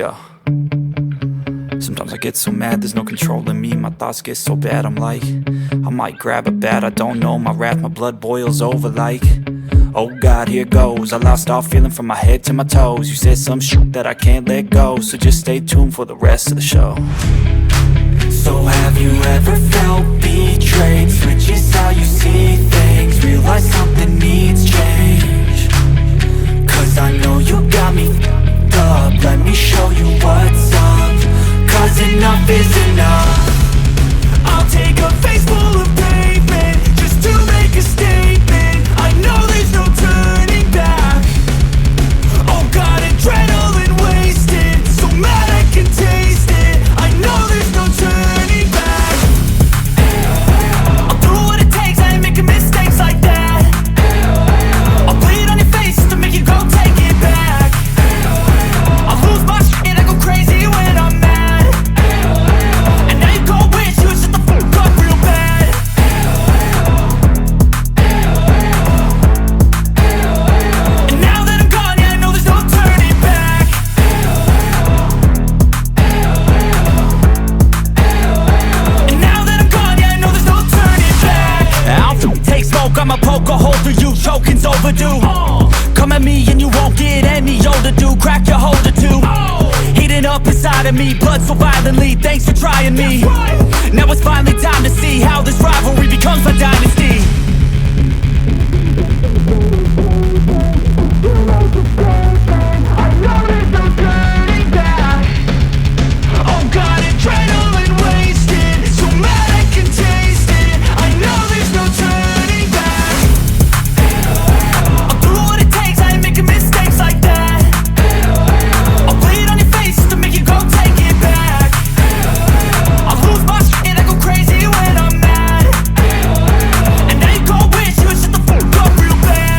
Yeah. Sometimes I get so mad, there's no controlling me. My thoughts get so bad, I'm like, I might grab a bat, I don't know. My wrath, my blood boils over like, oh God, here goes. I lost all feeling from my head to my toes. You said some shit that I can't let go, so just stay tuned for the rest of the show. So have you ever felt betrayed? Switches how you see things, realize something needs change. Cause I know you got me f***ed up. Let me show you what's up. Cause enough is enough. I'll take a face full of pavement just to make a statement. I know there's no turning back. Oh God, adrenaline wasted, so mad I can taste it. I know there's no turning back. I'll do what it takes, I ain't making mistakes like that. I'll bleed on your face to make you go take it back. I'll lose my shit, I go crazy when I'm mad. And now you go wish you would shut the fuck up real bad. And now that I'm gone, yeah, I know there's no turning back. And now that I'm gone, yeah, I know there's no turning back. I don't take smoke, I'ma poke a hole through you, choking's overdue. Come at me and you won't get any older, dude. Crack your holder too. Heating up inside of me, blood so violently. Thanks for trying me. Now it's finally time to see how this rivalry becomes a dynasty. Oh God, adrenaline wasted, so mad I can taste it. I know there's no turning back. I'll do what it takes, I ain't making mistakes like that. I'll bleed on your face to make you go take it back. I'll lose my shit, I go crazy when I'm mad. And now you go wish you would shut the fuck up real bad.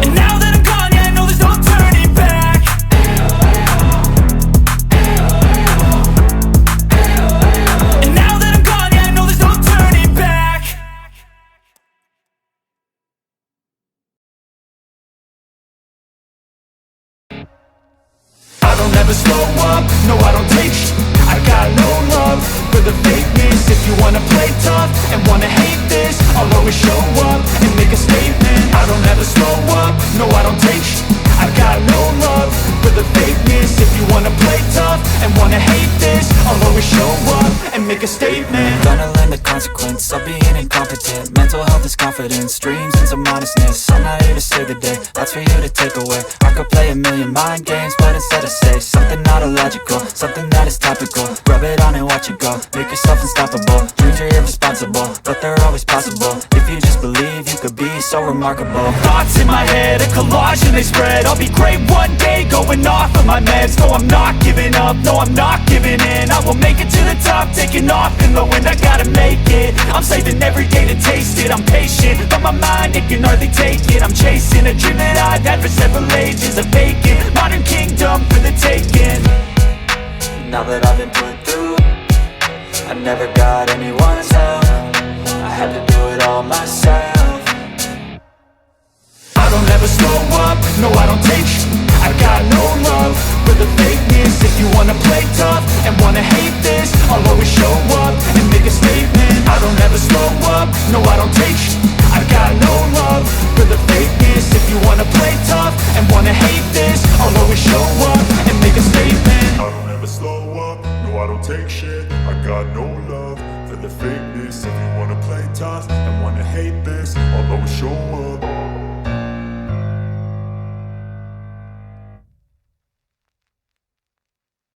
And now that I'm gone, yeah, I know there's no turning back. And now that I'm gone, yeah, I know there's no turning back. I don't ever slow up, no I don't take sh**. I got no love for the fakeness. If you wanna play tough and wanna hate this, I'll always show up and make a statement. I don't ever slow up, no I don't take sh**. I got no love for the fakeness. If you wanna play tough and wanna hate this, I'll always show up and make a statement. Gonna learn the consequence of being incompetent. Mental health is confidence, dreams and some honestness. I'm not here to save the day, that's for you to take away. I could play a million mind games, but instead I say something not illogical, something that is topical. Rub it on and watch it go, make yourself unstoppable. Dreams are irresponsible, but they're always possible. If you just believe, you could be so remarkable. Thoughts in my head, a collage and they spread. I'll be great one day, going off of my meds. No, I'm not giving up, no, I'm not giving in. I will make it to the top, taking off in the wind. I gotta make it, I'm saving every day to taste it. I'm patient, but my mind, it can hardly take it. I'm chasing a dream that I've had for several ages. A vacant, modern kingdom for the taking. Now that I've been put through, I never got anyone's help. I had to do it all myself. I don't ever slow up, no I don't take sh**. I got no love for the fakeness. If you wanna play tough and wanna hate this, I'll always show up and make a statement. I don't ever slow up, no I don't take sh**. I got no love for the fakeness. If you wanna play tough and wanna hate this, I'll always show up and make a statement. I don't ever slow up, no I don't take shit. I got no love for the fakeness. If you wanna play tough and wanna hate this, I'll always show up